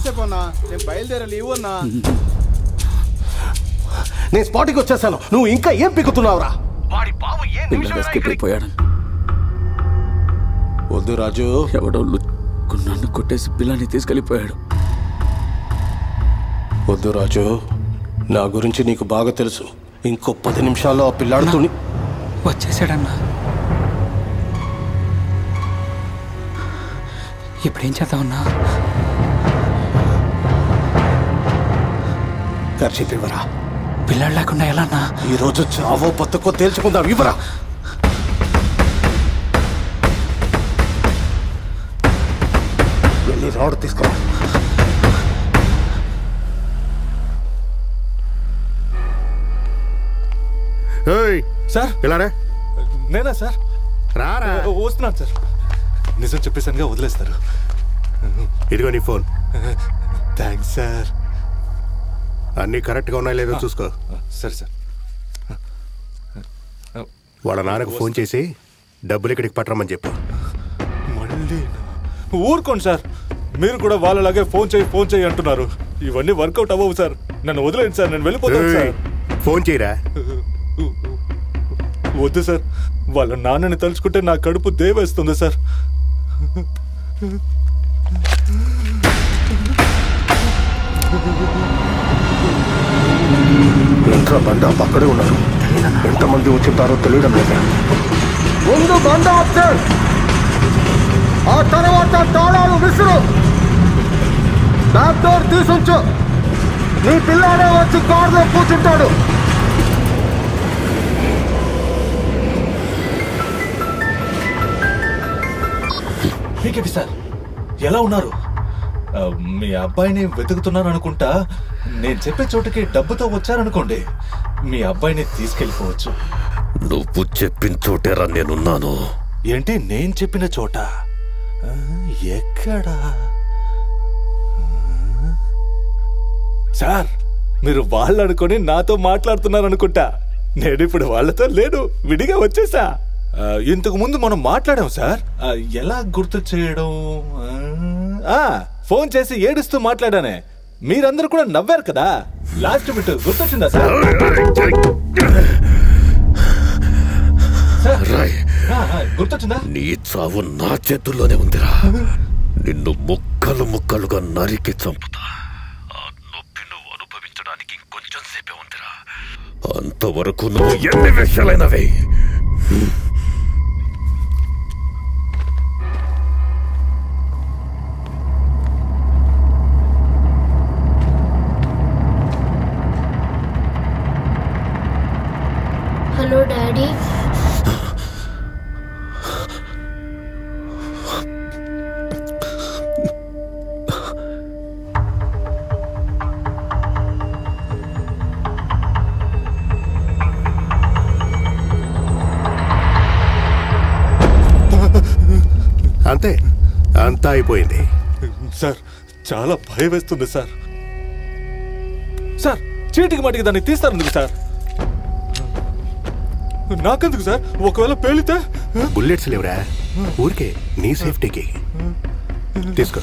ఎంతసేపు అన్నా? నేను బయలుదేరా లేవు అన్నా. నేను స్పాట్కి వచ్చేసాను, నువ్వు ఇంకా ఏం పిక్కుతున్నావురా? వద్దు రాజు, ఎవడో నన్ను కొట్టేసి పిల్లాన్ని తీసుకెళ్ళిపోయాడు. వద్దు రాజు, నా గురించి నీకు బాగా తెలుసు. ఇంకో 10 నిమిషాల్లో ఆ పిల్లాడుతూ వచ్చేసాడన్నా. ఇప్పుడేం చేద్దామన్నా? ఖర్చు ఇవ్వరా. పిల్లాడు లేకుండా ఎలా అన్నా? ఈరోజు చావో బతుకో తేల్చుకుందాం, ఇవ్వరా. వెళ్ళి రాడు తీసుకురా. సార్ ఇలానే. నేనా సార్? రారా. వస్తున్నాను సార్. నిజం చెప్పేసానుగా వదిలేస్తారు. ఇదిగో నీ ఫోన్. Thanks sir. అన్నీ కరెక్ట్గా ఉన్నాయో లేదో చూసుకో. సరే సార్. వాళ్ళ నాన్నకు ఫోన్ చేసి డబ్బులు ఇక్కడికి పట్టరమని చెప్పు. మళ్ళీ ఊరుకోండి సార్. మీరు కూడా వాళ్ళలాగే ఫోన్ చేయి అంటున్నారు. ఇవన్నీ వర్కౌట్ అవ్వవు సార్. నన్ను వదిలేండి సార్, నేను వెళ్ళిపోతాను సార్. ఫోన్ చేయరా. వద్దు సార్, వాళ్ళ నాన్నని తలుచుకుంటే నా కడుపు దేవేస్తుంది సార్. ఇంట్లో బండ పక్కడే ఉన్నారు. ఎంతమంది వచ్చింటారో తెలియడం లేదా? ముందు బండ ఆప్షన్, ఆ తర్వాత తాళాలు విసురు. Back door తీసుంచు. నీ పిల్లాడే వచ్చి కారులో కూర్చుంటాడు. మీకేంటి సార్, ఎలా ఉన్నారు? మీ అబ్బాయిని వెతుకుతున్నాను అనుకుంటా. నేను చెప్పే చోటుకి డబ్బుతో వచ్చారనుకోండి, మీ అబ్బాయిని తీసుకెళ్ళిపోవచ్చు. నువ్వు చెప్పిన చోటేరా నేనున్నాను. ఏంటి నేను చెప్పిన చోట? ఎక్కడా? సార్, మీరు వాళ్ళు అనుకొని నాతో మాట్లాడుతున్నారు అనుకుంటా. నేను ఇప్పుడు వాళ్ళతో లేను, విడిగా వచ్చేసా. ఇంతకు ముందు మనం మాట్లాడాం సార్. ఎలా గుర్తు చేయడం? ఫోన్ చేసి ఏడుస్తూ మాట్లాడానే. మీరందరూ కూడా నవ్వారు కదా. లాస్ట్ బిట్ గుర్తొచ్చిందా సార్? గుర్తొచ్చిందా? నీ చావు నా చేతుల్లోనే ఉందిరా. నిన్ను ముక్కలు ముక్కలుగా నరికి చంపుతా. ఆ నొప్పి నువ్వు అనుభవించడానికి ఇంకొంచెం సేపే ఉందిరా. అంతవరకు నువ్వు ఎన్ని విషయాలైనవే. Hello daddy. అంతే, అంతా అయిపోయింది. సార్, చాలా భయం వేస్తుంది సార్. సార్, చీటికి మాటికి దాన్ని తీస్తారందుకు సార్? నాకెందుకు సార్? ఒకవేళ పేలితే? బుల్లెట్స్ లేవురా, ఊరికే నీ సేఫ్టీకి తీసుకో.